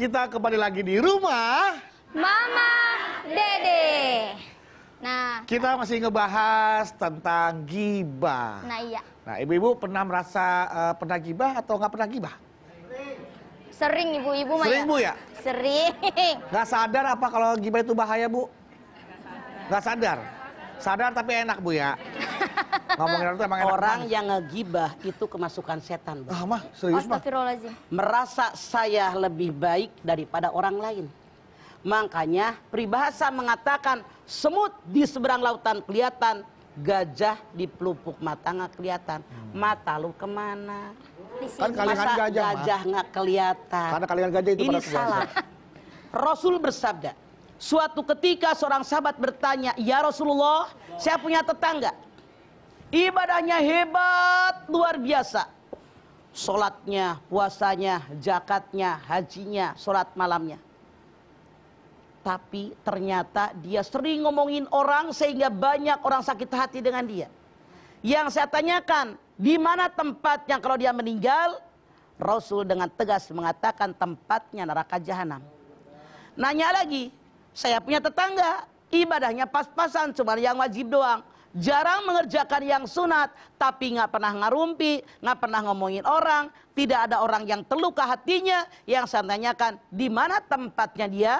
Kita kembali lagi di rumah Mama Dede. Nah, kita masih ngebahas tentang gibah. nah iya. Nah, ibu-ibu pernah merasa pernah gibah atau nggak pernah gibah? Sering ibu-ibu mah Sering, ya? Bu, ya? Sering. Nggak sadar apa kalau gibah itu bahaya, Bu? Nggak sadar? Sadar tapi enak, Bu, ya? Ngomongin orang itu emang enak. Orang yang ngegibah itu kemasukan setan, Bu. Ah, mah, serius, mah? Astagfirullahaladzim. Merasa saya lebih baik daripada orang lain. Makanya peribahasa mengatakan semut di seberang lautan kelihatan, gajah di pelupuk mata nggak kelihatan. Mata lu kemana? Di sini. Kan kalian Masa gajah, Mah. gajah nggak kelihatan? Karena kalian gajah itu Ini pada puasa. salah. Rasul bersabda, suatu ketika seorang sahabat bertanya, ya Rasulullah, saya punya tetangga, ibadahnya hebat, luar biasa. Sholatnya, puasanya, zakatnya, hajinya, sholat malamnya. Tapi ternyata dia sering ngomongin orang sehingga banyak orang sakit hati dengan dia. Yang saya tanyakan, di mana tempatnya kalau dia meninggal? Rasul dengan tegas mengatakan tempatnya neraka jahanam. Nanya lagi, saya punya tetangga, ibadahnya pas-pasan, cuma yang wajib doang. Jarang mengerjakan yang sunat, tapi nggak pernah ngarumpi, nggak pernah ngomongin orang. Tidak ada orang yang terluka hatinya. Yang saya tanyakan, di mana tempatnya dia?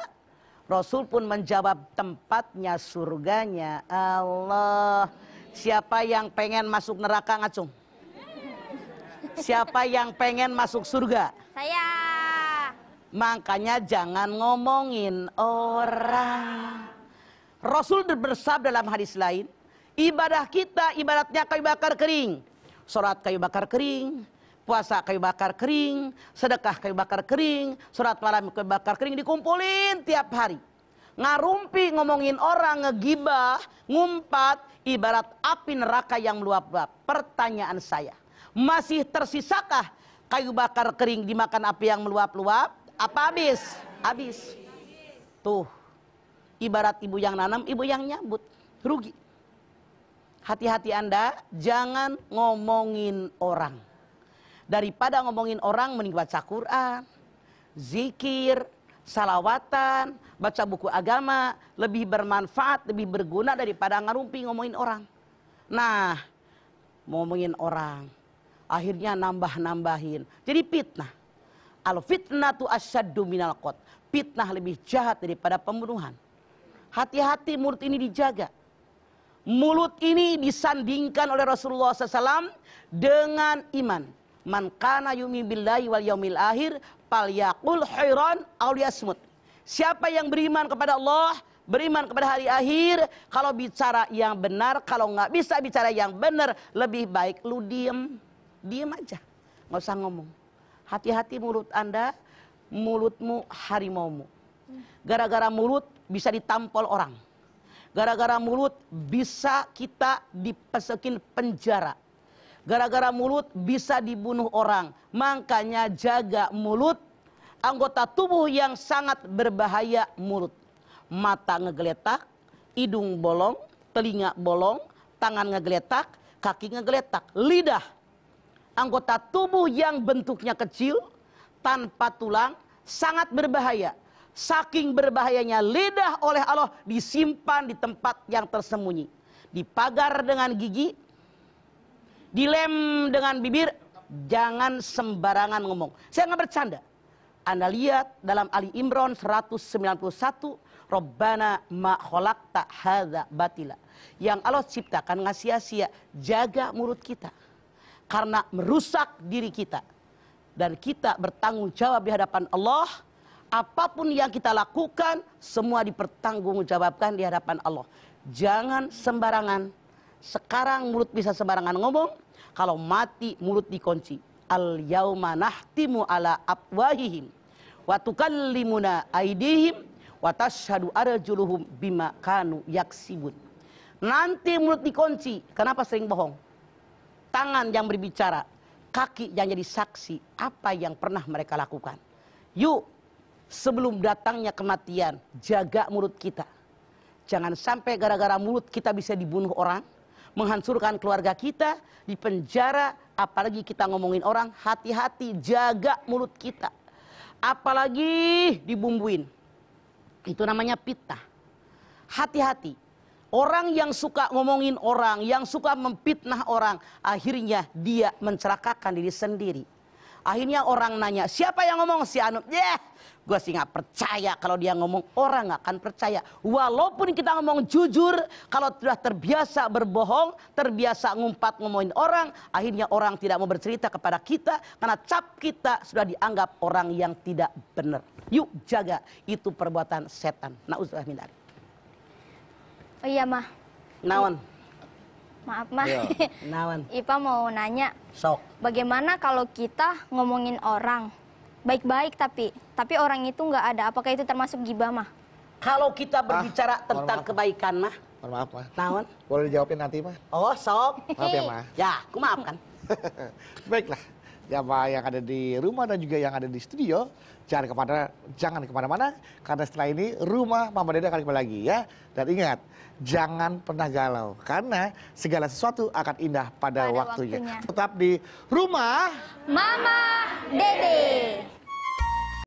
Rasul pun menjawab, tempatnya surganya Allah. Siapa yang pengen masuk neraka, ngacung? Siapa yang pengen masuk surga? Saya. Makanya jangan ngomongin orang. Rasul bersabda dalam hadis lain, ibadah kita ibaratnya kayu bakar kering. Sholat kayu bakar kering, puasa kayu bakar kering, sedekah kayu bakar kering, sholat malam kayu bakar kering, dikumpulin tiap hari. Ngarumpi ngomongin orang, ngegibah, ngumpat, ibarat api neraka yang meluap-luap. Pertanyaan saya, masih tersisakah kayu bakar kering dimakan api yang meluap-luap? Apa habis? Habis. Tuh, ibarat ibu yang nanam, ibu yang nyabut, rugi. Hati-hati Anda, jangan ngomongin orang. Daripada ngomongin orang, mending baca Quran, zikir, salawatan, baca buku agama, lebih bermanfaat, lebih berguna daripada ngarumpi ngomongin orang. Nah, ngomongin orang, akhirnya nambah-nambahin, jadi fitnah. Al-fitnatu asyaddu minal qat. Fitnah lebih jahat daripada pembunuhan. Hati-hati mulut ini dijaga. Mulut ini disandingkan oleh Rasulullah SAW dengan iman. Man kana yu'minu billahi wal yaumil akhir falyaqul khairan aw liyasmut. Siapa yang beriman kepada Allah, beriman kepada hari akhir, kalau bicara yang benar, kalau nggak bisa bicara yang benar, lebih baik lu diem. Diem aja, nggak usah ngomong. Hati-hati mulut Anda, mulutmu harimaumu. Gara-gara mulut bisa ditampol orang. Gara-gara mulut bisa kita dipesekin penjara. Gara-gara mulut bisa dibunuh orang. Makanya jaga mulut, anggota tubuh yang sangat berbahaya mulut. Mata ngegeletak, hidung bolong, telinga bolong, tangan ngegeletak, kaki ngegeletak, lidah. Anggota tubuh yang bentuknya kecil, tanpa tulang, sangat berbahaya. Saking berbahayanya lidah oleh Allah disimpan di tempat yang tersembunyi. Dipagar dengan gigi, dilem dengan bibir, jangan sembarangan ngomong. Saya nggak bercanda. Anda lihat dalam Ali Imran 191, Rabbana ma khalaqta hadza batila. Yang Allah ciptakan nggak sia-sia. Jaga mulut kita. Karena merusak diri kita. Dan kita bertanggung jawab di hadapan Allah. Apapun yang kita lakukan, semua dipertanggungjawabkan di hadapan Allah. Jangan sembarangan. Sekarang mulut bisa sembarangan ngomong. Kalau mati mulut dikunci. Al yauma nahtimu ala afwahihim. Wa tukallimuna aydihim. Wa tashhadu arjuluhum bima kanu yaksibun. Nanti mulut dikunci. Kenapa sering bohong? Tangan yang berbicara, kaki yang jadi saksi apa yang pernah mereka lakukan. Yuk, sebelum datangnya kematian, jaga mulut kita. Jangan sampai gara-gara mulut kita bisa dibunuh orang, menghancurkan keluarga kita, dipenjara, apalagi kita ngomongin orang. Hati-hati, jaga mulut kita. apalagi dibumbuin. Itu namanya fitnah. Hati-hati. Orang yang suka ngomongin orang, yang suka memfitnah orang, akhirnya dia mencelakakan diri sendiri. Akhirnya orang nanya, siapa yang ngomong? Si Anu. Gue sih nggak percaya kalau dia ngomong, orang nggak akan percaya. Walaupun kita ngomong jujur, kalau sudah terbiasa berbohong, terbiasa ngomongin orang, akhirnya orang tidak mau bercerita kepada kita karena cap kita sudah dianggap orang yang tidak benar. Yuk jaga, itu perbuatan setan. Nauzubillah min dzalik. Oh iya, Mah. Nawan. Maaf, Mah. Nawan. Ipa mau nanya, Sok. bagaimana kalau kita ngomongin orang baik-baik tapi orang itu nggak ada? Apakah itu termasuk gibah, Mah? Kalau kita berbicara tentang maaf. kebaikan, Mah. Mohon maaf, Mah. Nawan. Boleh dijawabin nanti, Mah? Oh, sok. Maaf ya, Mah. Ya, aku maafkan. Baiklah, Jamaah yang ada di rumah dan juga yang ada di studio, jangan kemana-mana, karena setelah ini rumah Mama Dede akan kembali lagi ya. Dan ingat, jangan pernah galau, karena segala sesuatu akan indah pada waktunya. Tetap di rumah Mama Dede.